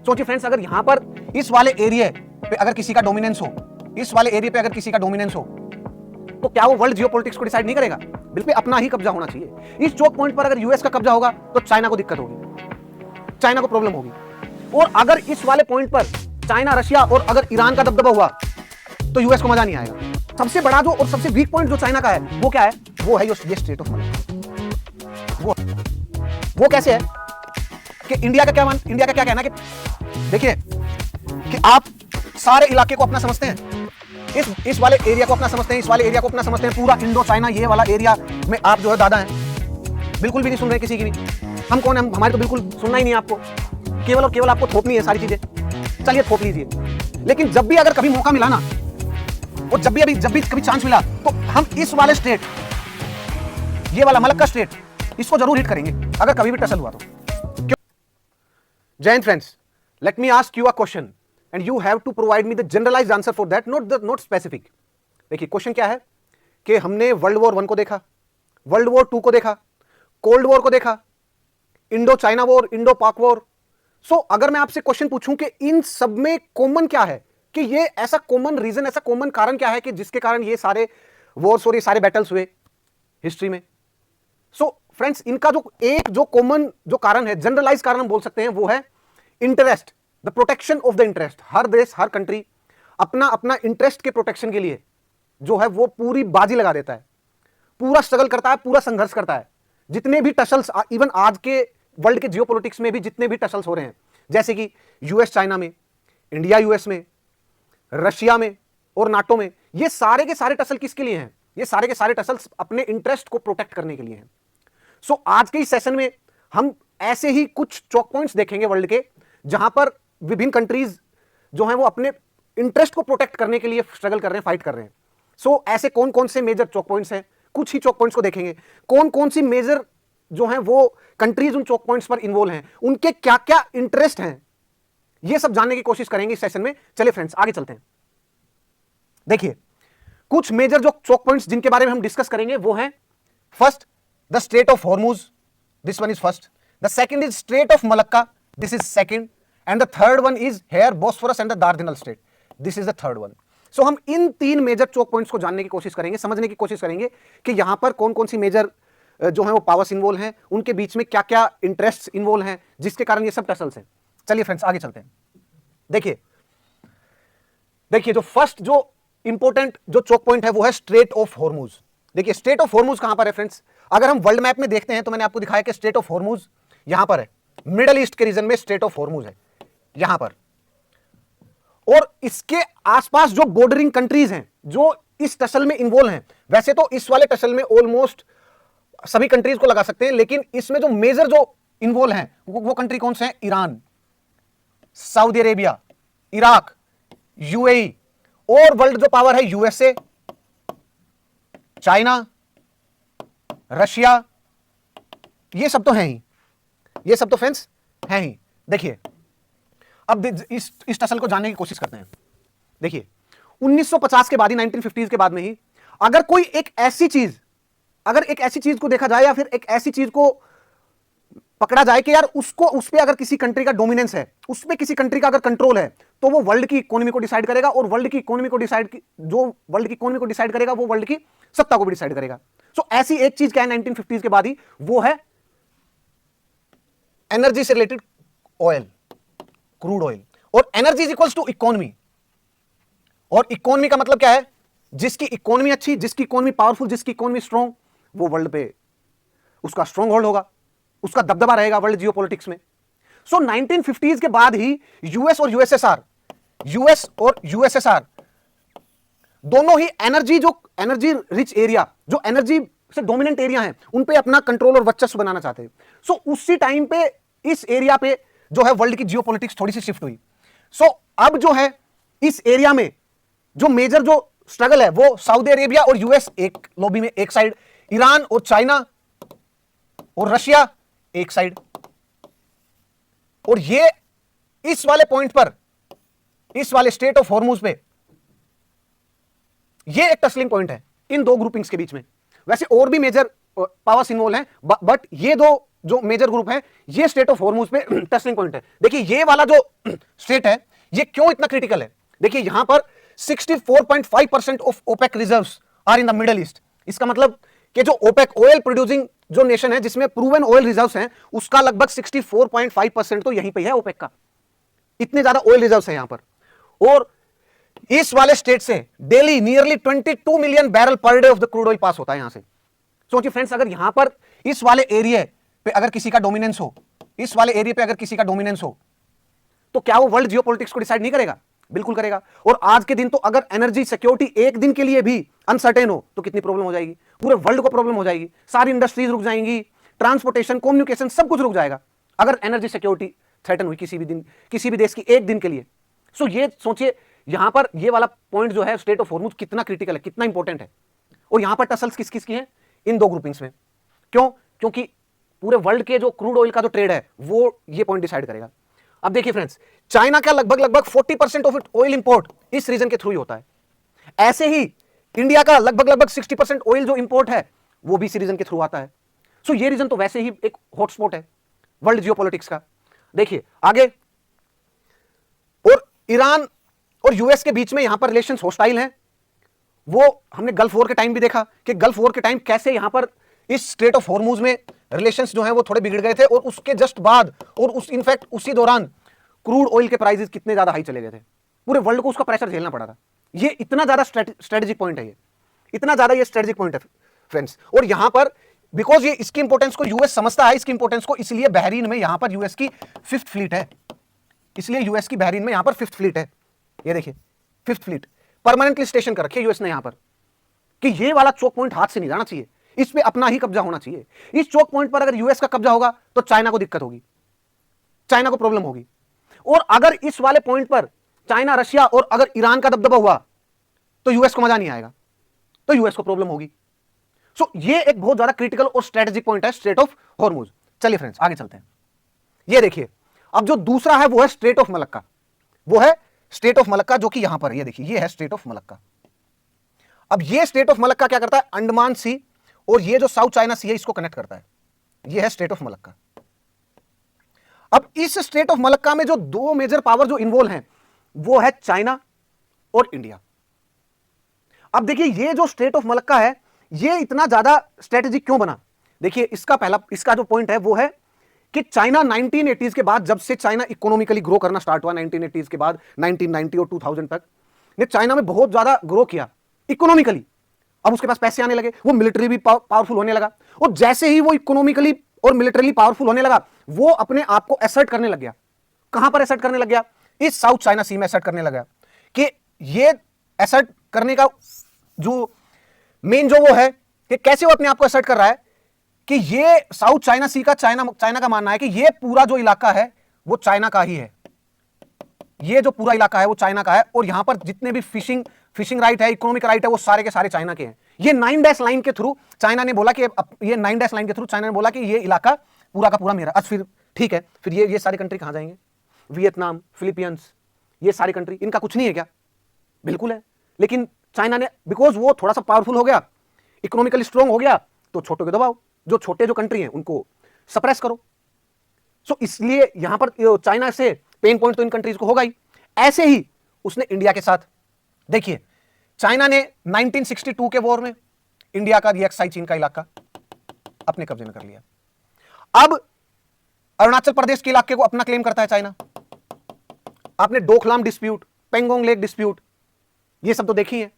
सोचिए फ्रेंड्स, अगर यहां पर इस वाले एरिया पे अगर किसी का डोमिनेंस हो, इस वाले एरिया पे अगर किसी का डोमिनेंस हो, तो क्या वो वर्ल्ड जियोपॉलिटिक्स को डिसाइड नहीं करेगा? बिल्कुल अपना ही कब्जा होना चाहिए। इस चोक पॉइंट पर अगर यूएस का कब्जा होगा तो चाइना को दिक्कत होगी, चाइना को प्रॉब्लम होगी। और अगर इस वाले पॉइंट पर चाइना, रशिया और अगर ईरान का दबदबा हुआ तो यूएस को मजा नहीं आएगा। सबसे बड़ा जो और सबसे वीक पॉइंट जो चाइना का है वो क्या है? वो है ये स्ट्रेट ऑफ मलक्का। वो कैसे है कि इंडिया का क्या कहना है कि देखिए कि आप सारे इलाके को अपना समझते हैं, इस वाले एरिया को अपना समझते हैं, इस वाले एरिया को अपना समझते हैं, पूरा इंडो चाइना ये वाला एरिया में आप जो है दादा हैं, बिल्कुल भी नहीं सुन रहे किसी की भी। हम कौन है? हमारे तो बिल्कुल सुनना ही नहीं है आपको, केवल और केवल आपको थोपनी है सारी चीजें। चलिए थोप लीजिए, लेकिन जब भी अगर कभी मौका मिला ना, और जब भी कभी चांस मिला, तो हम इस वाले स्टेट, ये वाला मलक्का स्टेट, इसको जरूर हिट करेंगे अगर कभी भी टसल हुआ तो। Jai Hind friends, let me ask you a question and you have to provide me the generalised answer for that, not specific. देखिए क्वेश्चन क्या है कि हमने वर्ल्ड वॉर 1 को देखा, वर्ल्ड वॉर 2 को देखा, कोल्ड वॉर को देखा, इंडो चाइना वॉर, इंडो पाक वॉर। सो अगर मैं आपसे क्वेश्चन पूछूं कि इन सब में कॉमन क्या है, कि ये ऐसा कॉमन रीजन, ऐसा कॉमन कारण क्या है कि जिसके कारण ये सारे वॉर्स और ये सारे बैटल्स हुए हिस्ट्री में। सो फ्रेंड्स, इनका जो कॉमन जो कारण है, जनरलाइज कारण हम बोल सकते हैं, वो है interest, the protection of the interest. हर देश, हर कंट्री अपना अपना इंटरेस्ट के प्रोटेक्शन के लिए जो है वो पूरी बाजी लगा देता है, पूरा स्ट्रगल करता है, पूरा संघर्ष करता है। जितने भी टसल्स, इवन आज के वर्ल्ड के जियोपॉलिटिक्स में भी जितने भी टसल्स हो रहे हैं, जैसे कि यूएस चाइना में, इंडिया यूएस में, रशिया में और नाटो में, ये सारे के सारे टसल किसके लिए हैं? ये सारे के सारे टसल्स अपने इंटरेस्ट को प्रोटेक्ट करने के लिए हैं। सो आज के इस सेशन में हम ऐसे ही कुछ चौक पॉइंट्स देखेंगे वर्ल्ड के, जहां पर विभिन्न कंट्रीज जो हैं वो अपने इंटरेस्ट को प्रोटेक्ट करने के लिए स्ट्रगल कर रहे हैं, फाइट कर रहे हैं। सो ऐसे कौन कौन से मेजर चौक पॉइंट्स हैं, कुछ ही चौक पॉइंट्स को देखेंगे। कौन कौन सी मेजर जो हैं वो कंट्रीज उन चौक पॉइंट्स पर इन्वॉल्व हैं, उनके क्या क्या इंटरेस्ट हैं, ये सब जानने की कोशिश करेंगे इस सेशन में। चलिए फ्रेंड्स आगे चलते हैं। देखिए कुछ मेजर जो चौक पॉइंट्स जिनके बारे में हम डिस्कस करेंगे वो हैं, first the strait of Hormuz, this one is first. The second is strait of Malacca, this is second. And the third one is here Bosphorus and the Darjeeling strait, this is the third one. So हम इन 3 major चौक points को जानने की कोशिश करेंगे, समझने की कोशिश करेंगे कि यहां पर कौन कौन सी मेजर जो है वो पावर्स इन्वॉल्व हैं, उनके बीच में क्या क्या इंटरेस्ट इन्वॉल्व हैं, जिसके कारण ये सब टसल्स हैं। चलिए फ्रेंड्स आगे चलते हैं। देखिए जो फर्स्ट जो इंपॉर्टेंट जो चौक पॉइंट है वो है स्ट्रेट ऑफ हॉर्मुज। देखिए स्ट्रेट ऑफ हॉर्मुज कहां पर है फ्रेंड्स? अगर हम वर्ल्ड मैप में देखते हैं तो मैंने आपको दिखाया कि स्ट्रेट ऑफ हॉर्मुज यहां पर है, मिडल ईस्ट के रीजन में स्ट्रेट ऑफ हॉर्मुज है यहां पर। और इसके आसपास जो बॉर्डरिंग कंट्रीज हैं जो इस टसल में इन्वॉल्व हैं, वैसे तो इस वाले टसल में ऑलमोस्ट सभी कंट्रीज को लगा सकते हैं, लेकिन इसमें जो मेजर जो इन्वॉल्व हैं वो कंट्री कौन से हैं? Iran, Saudi Arabia, Iraq, UAE, और वर्ल्ड जो पावर है यूएसए, चाइना, रशिया, ये सब तो हैं ही, ये सब तो फ्रेंड्स हैं ही। देखिए अब इस टसल को जानने की कोशिश करते हैं। देखिए 1950 के बाद ही, 1950s के बाद में ही, अगर कोई एक ऐसी चीज को देखा जाए या फिर एक ऐसी चीज को पकड़ा जाए कि यार उसको, उस पे अगर किसी कंट्री का डोमिनेंस है, उस पे किसी कंट्री का अगर कंट्रोल है, तो वो वर्ल्ड की इकोनॉमी को डिसाइड करेगा, और वर्ल्ड की इकोनॉमी को डिसाइड करेगा वो वर्ल्ड की सत्ता को भी डिसाइड करेगा। सो ऐसी एक चीज क्या है 1950s के बाद ही, वो है एनर्जी से रिलेटेड ऑयल, क्रूड ऑयल। और energy is equals to economy, और इकोनॉमी का मतलब क्या है? जिसकी इकोनॉमी अच्छी, जिसकी इकोनॉमी पावरफुल, जिसकी इकोनॉमी स्ट्रॉन्ग, वो वर्ल्ड पे उसका स्ट्रॉन्ग होल्ड होगा, उसका दबदबा रहेगा वर्ल्ड जियोपॉलिटिक्स में। सो 1950s के बाद ही यूएस और यूएसएसआर दोनों ही एनर्जी रिच एरिया, जो एनर्जी से डोमिनेंट एरिया हैं, उन पे अपना कंट्रोल और वर्चस्व बनाना चाहते हैं। सो उसी टाइम पे इस एरिया पे जो है वर्ल्ड की जियोपॉलिटिक्स थोड़ी सी शिफ्ट हुई। सो अब जो है इस एरिया में जो मेजर जो स्ट्रगल है वो सऊदी अरेबिया और यूएस एक लॉबी में एक साइड, ईरान और चाइना और रशिया एक साइड। और ये इस वाले पॉइंट पर, इस वाले स्ट्रेट ऑफ हॉर्मुज पे, ये एक टसलिंग पॉइंट है इन दो ग्रुपिंग्स के बीच में। वैसे और भी मेजर पावर्स इन्वॉल्व हैं, बट ये दो जो मेजर ग्रुप है, ये स्टेट ऑफ हॉर्मुज पे टर्निंग पॉइंट है। देखिए ये वाला जो स्टेट है ये क्यों इतना क्रिटिकल है, देखिए यहां पर 64.5% of OPEC reserves are in the Middle East. इसका मतलब कि जो ओपेक ऑयल प्रोड्यूसिंग जो नेशन है जिसमें प्रूवन ऑयल रिजर्व्स हैं, उसका लगभग 64.5% तो यहीं पे है ओपेक का। इतने ज्यादा ऑयल रिजर्व्स हैं यहां पर। और इस वाले स्टेट से daily nearly 22 million barrel per day of the crude oil pass होता है यहां से। सोचिए फ्रेंड्स, अगर यहां पर इस वाले एरिया पे अगर किसी का डोमिनेंस हो, इस वाले एरिया पे अगर किसी का डोमिनेंस हो, तो क्या वो वर्ल्ड जियोपॉलिटिक्स को डिसाइड नहीं करेगा? बिल्कुल करेगा। और आज के दिन तो अगर एनर्जी सिक्योरिटी एक दिन के लिए भी अनसर्टेन हो तो कितनी प्रॉब्लम हो जाएगी, पूरे वर्ल्ड को प्रॉब्लम हो जाएगी, सारी इंडस्ट्रीज रुक जाएंगी, ट्रांसपोर्टेशन, कम्युनिकेशन सब कुछ रुक जाएगा अगर एनर्जी सिक्योरिटी थ्रेटन हुई किसी भी दिन, किसी भी देश की एक दिन के लिए। सो ये सोचिए यहां पर ये वाला पॉइंट जो है स्टेट ऑफ हॉर्मुज कितना क्रिटिकल है, कितना इंपॉर्टेंट है। और यहां पर टसल्स किस किस की है? इन दो ग्रुपिंग्स में। क्यों? क्योंकि पूरे वर्ल्ड के जो क्रूड ऑयल का जो ट्रेड है वो ये पॉइंट डिसाइड करेगा। अब देखिए फ्रेंड्स, चाइना का लगभग 40% ऑफ ऑयल इंपोर्ट इस रीजन के थ्रू ही होता है। ऐसे ही इंडिया का लगभग 60% ऑयल जो इंपोर्ट है वो भी इसी रीजन के थ्रू आता है। सो ये रीजन तो वैसे ही एक हॉटस्पॉट है वर्ल्ड जियोपॉलिटिक्स का। देखिए आगे, और ईरान और यूएस के बीच में यहां पर रिलेशंस हॉस्टाइल हैं। वो हमने गल्फ वॉर के टाइम भी देखा कि गल्फ वॉर के टाइम कैसे यहां पर इस स्ट्रेट ऑफ हॉर्मुज में रिलेशंस जो हैं वो थोड़े बिगड़ गए थे, और उसके जस्ट बाद और उस इनफैक्ट उसी दौरान क्रूड ऑयल के प्राइसेस कितने ज्यादा हाई चले गए थे, पूरे वर्ल्ड को उसका प्रेशर झेलना पड़ा था। ये इतना ज्यादा स्ट्रेटेजिक पॉइंट है, ये इतना ज्यादा ये स्ट्रेटेजिक पॉइंट है फ्रेंड्स। और यहां पर बिकॉज ये इसकी इंपॉर्टेंस को यूएस समझता है, इसकी इंपॉर्टेंस को, इसलिए बहरीन में यहां पर यूएस की 5th फ्लीट है। इसलिए यूएस की बहरीन में यहां पर 5th फ्लीट है। ये देखिए 5th फ्लीट परमानेंटली स्टेशन कर रखी है यूएस ने यहां पर, कि ये वाला चौक पॉइंट हाथ से नहीं जाना चाहिए, इस पे अपना ही कब्जा होना चाहिए। इस चौक पॉइंट पर अगर यूएस का कब्जा होगा तो चाइना को दिक्कत होगी, चाइना को प्रॉब्लम होगी। और अगर इस वाले पॉइंट पर चाइना, रशिया और अगर ईरान का दबदबा हुआ तो यूएस को मजा नहीं आएगा, तो यूएस को प्रॉब्लम होगी। सो ये एक बहुत ज्यादा क्रिटिकल और स्ट्रेटेजिक पॉइंट है स्ट्रेट ऑफ हॉर्मुज। चलिए फ्रेंड्स आगे चलते हैं। ये देखिए अब जो दूसरा है वो है स्ट्रेट ऑफ मलक्का, वो है स्ट्रेट ऑफ मलक्का जो कि यहां पर, ये देखिए ये है स्ट्रेट ऑफ मलक्का। अब ये स्ट्रेट ऑफ मलक्का क्या करता है, अंडमान सी और ये जो साउथ चाइना सी है इसको कनेक्ट करता है। ये है स्ट्रेट ऑफ मलक्का। अब इस स्ट्रेट ऑफ मलक्का में जो दो मेजर पावर जो इन्वॉल्व हैं वो है चाइना और इंडिया। अब देखिए ये जो स्ट्रेट ऑफ मलक्का है ये इतना ज्यादा स्ट्रेटेजिक क्यों बना? देखिए इसका जो पॉइंट है वो है कि चाइना 1980s के बाद, जब से चाइना इकोनॉमिकली ग्रो करना स्टार्ट हुआ 1980s के बाद 1990 और 2000 तक, ने चाइना में बहुत ज्यादा ग्रो किया इकोनॉमिकली। अब उसके पास पैसे आने लगे, वो मिलिट्री भी पावरफुल होने लगा, और जैसे ही वो इकोनॉमिकली और मिलिटरीली पावरफुल होने लगा वो अपने आप को एसर्ट करने लग गया। कहां पर एसर्ट करने लग गया? इस साउथ चाइना सी में एसर्ट करने लगा। कि ये एसर्ट करने का जो मेन जो वो है कि कैसे वो अपने आप को एसर्ट कर रहा है कि ये साउथ चाइना सी का चाइना का मानना है कि ये पूरा जो इलाका है वो चाइना का ही है, ये जो पूरा इलाका है वो चाइना का है, और यहां पर जितने भी फिशिंग राइट है, इकोनॉमिक राइट है, वो सारे के सारे चाइना के हैं। ये 9 डैश लाइन के थ्रू चाइना ने बोला कि ये 9 डैश लाइन के थ्रू चाइना ने बोला कि ये इलाका पूरा का पूरा मेरा। आज फिर ठीक है, फिर ये सारी कंट्री कहां जाएंगे? वियतनाम, फिलीपींस, ये सारी कंट्री, इनका कुछ नहीं है क्या? बिल्कुल है। लेकिन चाइना ने, बिकॉज वो थोड़ा सा पावरफुल हो गया, इकोनॉमिकली स्ट्रॉन्ग हो गया, तो छोटों के दबाओ, जो छोटे जो कंट्री हैं उनको सप्रेस करो। सो इसलिए यहां पर चाइना से पेन पॉइंट तो इन कंट्रीज को होगा ही। ऐसे ही उसने इंडिया के साथ, देखिए चाइना ने 1962 के वॉर में इंडिया का ये एक्साई चीन का इलाका अपने कब्जे में कर लिया। अब अरुणाचल प्रदेश के इलाके को अपना क्लेम करता है चाइना। आपने Doklam dispute, Pangong lake dispute, ये सब तो देखी है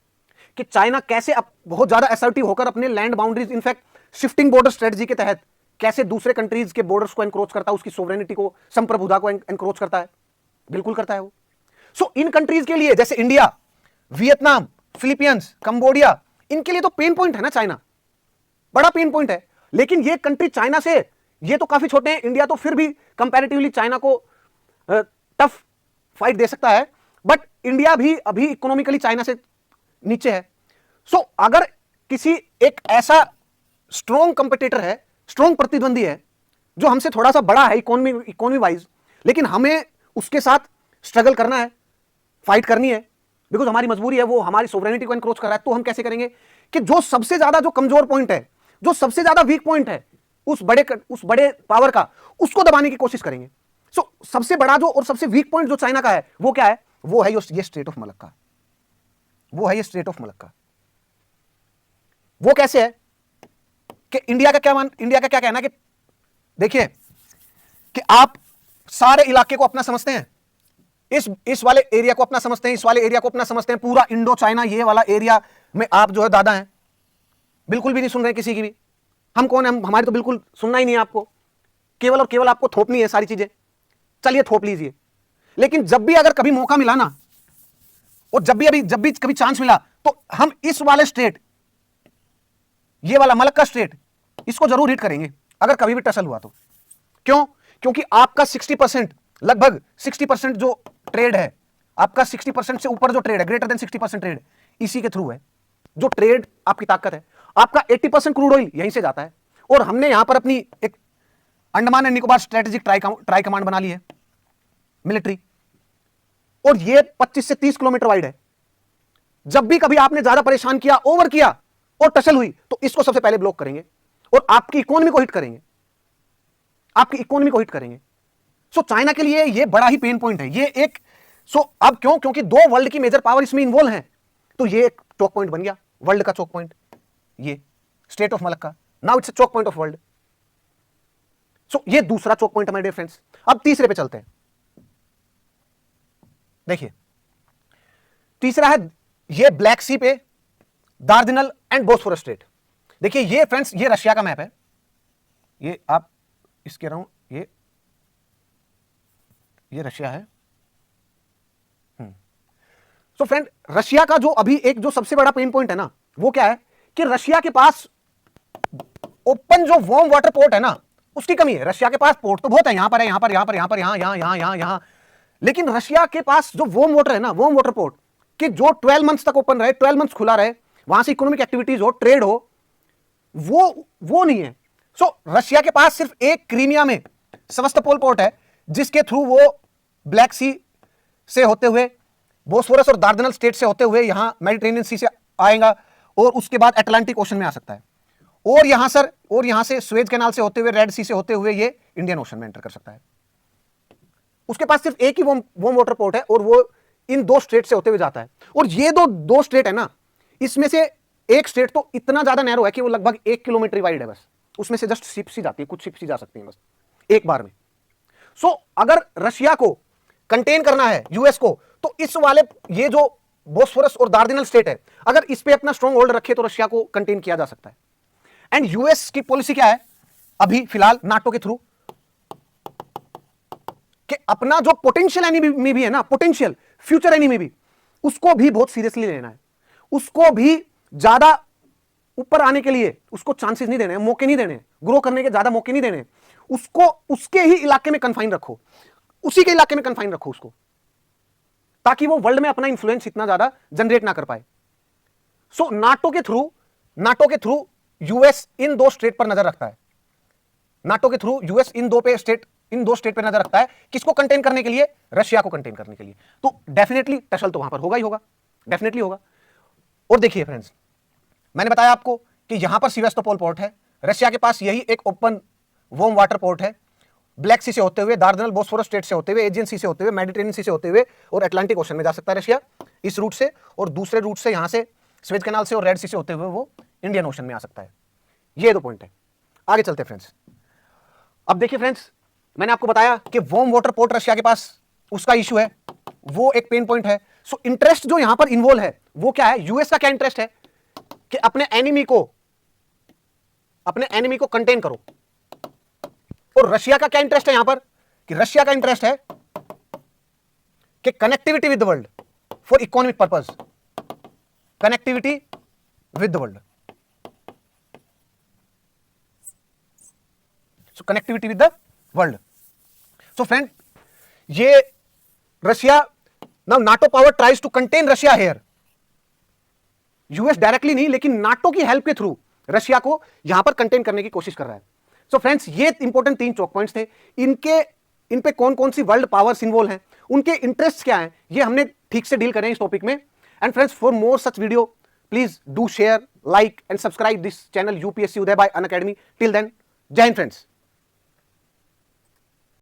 कि चाइना कैसे अब बहुत ज्यादा असर्टिव होकर अपने land boundaries, in fact shifting border strategy के तहत कैसे दूसरे कंट्रीज के बॉर्डर्स को एनक्रोच करता है, उसकी सोवरेनिटी को, संप्रभुता को एनक्रोच करता है। बिल्कुल करता है वो। सो इन कंट्रीज के लिए, जैसे इंडिया, वियतनाम, फिलीपींस, कंबोडिया, इनके लिए तो पेन पॉइंट है ना चाइना, बड़ा पेन पॉइंट है। लेकिन ये कंट्री चाइना से, ये तो काफी छोटे हैं, इंडिया तो फिर भी कंपैरेटिवली चाइना को टफ फाइट दे सकता है, बट इंडिया भी अभी इकोनॉमिकली चाइना से नीचे है। सो अगर किसी एक ऐसा स्ट्रॉन्ग कंपटीटर है, स्ट्रॉन्ग प्रतिद्वंदी है जो हमसे थोड़ा सा बड़ा है इकोनॉमी वाइज, लेकिन हमें उसके साथ स्ट्रगल करना है, फाइट करनी है, बिकॉज हमारी मजबूरी है, वो हमारी सोवरेनिटी को एनक्रोच कर रहा है, तो हम कैसे करेंगे कि जो सबसे ज्यादा जो कमजोर पॉइंट है, जो सबसे ज्यादा वीक पॉइंट है, उस बड़े पावर का, उसको दबाने की कोशिश करेंगे। सो सबसे बड़ा जो और सबसे वीक पॉइंट जो चाइना का है वो क्या है? वो है ये स्ट्रेट ऑफ मलक्का। वो है ये स्ट्रेट ऑफ मलक्का। वो कैसे है कि इंडिया का क्या कहना कि देखिए कि आप सारे इलाके को अपना समझते हैं, इस वाले एरिया को अपना समझते हैं, इस वाले एरिया को अपना समझते हैं, पूरा इंडो चाइना ये वाला एरिया में आप जो है दादा हैं, बिल्कुल भी नहीं सुन रहे किसी की भी। हम कौन है? हमारी तो बिल्कुल सुनना ही नहीं है आपको, केवल और केवल आपको थोपनी है सारी चीजें। चलिए थोप लीजिए, लेकिन जब भी अगर कभी मौका मिला ना, और जब भी कभी चांस मिला, तो हम इस वाले स्टेट, ये वाला मलक्का स्टेट, इसको जरूर हिट करेंगे अगर कभी भी टसल हुआ तो। क्यों? क्योंकि आपका 60%, लगभग 60% जो ट्रेड है, आपका 60% से ऊपर जो ट्रेड है, ग्रेटर देन 60% ट्रेड इसी के थ्रू है। जो ट्रेड आपकी ताकत है, आपका 80% क्रूड ऑयल यहीं से जाता है। और हमने यहां पर अपनी एक Andaman and Nicobar strategic try command बना ली है, मिलिट्री, और ये 25 से 30 किलोमीटर वाइड है। जब भी कभी आपने ज्यादा परेशान किया, ओवर किया और टसल हुई, तो इसको सबसे पहले ब्लॉक करेंगे और आपकी इकोनॉमी को हिट करेंगे, आपकी इकोनॉमी को हिट करेंगे। सो चाइना के लिए ये बड़ा ही पेन पॉइंट है ये एक। सो अब क्यों? क्योंकि दो वर्ल्ड की मेजर पावर इसमें इन्वॉल्व हैं, तो ये एक चोक पॉइंट बन गया, वर्ल्ड का चोक पॉइंट, ये strait of Malacca. Now it's a choke point of world. So ये दूसरा चोक पॉइंट है मेरे डियर फ्रेंड्स। अब तीसरे पे चलते हैं। देखिए तीसरा है ये ब्लैक सी पे दार्जिनल एंड बोस्फोरस स्टेट। देखिए ये फ्रेंड्स, ये रशिया का मैप है, ये आप इसके रहा हूं, ये रशिया है। सो फ्रेंड, रशिया का जो अभी एक जो सबसे बड़ा पेन पॉइंट है ना, वो क्या है कि रशिया के पास ओपन जो वार्म वाटर पोर्ट है ना, उसकी कमी है। रशिया के पास पोर्ट तो बहुत है, यहां पर है, यहां पर, यहां पर, यहां पर, यहां, लेकिन रशिया के पास जो वार्म वाटर है ना, वार्म वाटर पोर्ट कि जो 12 मंथ्स तक ओपन रहे, 12 मंथ्स खुला रहे, वहां से इकोनॉमिक एक्टिविटीज हो, ट्रेड हो, वो नहीं है। सो रशिया के पास सिर्फ एक क्रीमिया में सेवास्तोपोल पोर्ट है, जिसके थ्रू वो ब्लैक सी से होते हुए, बोस्फोरस और दार्जिनल स्टेट से होते हुए यहां मेडिटेरेनियन सी से आएगा, और उसके बाद अटलांटिक ओशन में आ सकता है, और यहां से स्वेज कैनाल से होते हुए, रेड सी से होते हुए ये इंडियन ओशन में एंटर कर सकता है। उसके पास सिर्फ एक ही वार्म वाटर पोर्ट है, और वो इन दो स्टेट से होते हुए जाता है। और ये दो स्टेट है ना, इसमें से एक स्टेट तो इतना ज्यादा नैरो है कि वो लगभग 1 किलोमीटर वाइड है, बस उसमें से जस्ट शिप सी जाती है, कुछ शिप सी जा सकती है बस एक बार में। सो अगर रशिया को कंटेन करना है, यूएस को, तो इस वाले ये जो बोस्फोरस और दार्जिनल स्टेट है, अगर इस पे अपना स्ट्रॉन्ग होल्ड रखे तो रशिया को कंटेन किया जा सकता है। एंड यूएस की पॉलिसी क्या है अभी फिलहाल नाटो के थ्रू, कि अपना जो पोटेंशियल एनिमी भी है ना, पोटेंशियल फ्यूचर एनिमी भी, उसको भी बहुत सीरियसली लेना है, उसको भी ज्यादा ऊपर आने के लिए उसको चांसेस नहीं देने, मौके नहीं देने, ग्रो करने के ज्यादा मौके नहीं देने, उसको उसके ही इलाके में कन्फाइन रखो, उसी के इलाके में कन्फाइन रखो उसको, ताकि वो वर्ल्ड में अपना इंफ्लुएंस इतना ज्यादा जनरेट ना कर पाए। सो नाटो के थ्रू यूएस इन दो स्टेट पर नजर रखता है, नाटो के थ्रू यूएस इन दो स्टेट पर नजर रखता है, किसको कंटेन करने के लिए? रशिया को कंटेन करने के लिए। तो डेफिनेटली टसल तो वहां पर होगा ही होगा, डेफिनेटली होगा। और देखिए फ्रेंड्स, मैंने बताया आपको कि यहां पर सेवास्तोपोल पोर्ट है, रशिया के पास यही एक ओपन वार्म वाटर पोर्ट है, ब्लैक सी से होते हुए, दार्जिनल बोस्फोरस स्टेट से होते हुए, एजियन सी से होते हुए, मेडिटेरेनियन सी से होते हुए और अटलांटिक ओशन में जा सकता है रशिया इस रूट से, और दूसरे रूट से यहां से स्वेज कैनाल से और रेड सी से होते हुए वो इंडियन ओशन में आ सकता है। ये दो पॉइंट है। आगे चलते हैं फ्रेंड्स। अब देखिए फ्रेंड्स, मैंने आपको बताया कि वार्म वाटर पोर्ट रशिया के पास उसका इशू है, वो एक पेन पॉइंट है। सो इंटरेस्ट जो यहां पर इन्वॉल्व है वो क्या है? यूएस का क्या इंटरेस्ट है कि अपने एनिमी को कंटेन करो, और रशिया का क्या इंटरेस्ट है यहां पर कि रशिया का इंटरेस्ट है कि connectivity with the world for economic purpose, connectivity with the world, so connectivity with the world. So friend, ये Russia, now NATO power tries to contain Russia here, US directly नहीं लेकिन NATO की help के through Russia को यहां पर contain करने की कोशिश कर रहा है। सो फ्रेंड्स, ये इंपॉर्टेंट 3 चौक पॉइंट्स थे। इन पे कौन कौन सी वर्ल्ड पावर्स इन्वॉल्व हैं, उनके इंटरेस्ट क्या हैं, ये हमने ठीक से डील करें इस टॉपिक में। And friends, for more such video please do share, like and subscribe this channel UPSC Uday by Unacademy. Till then, Jai Hind friends.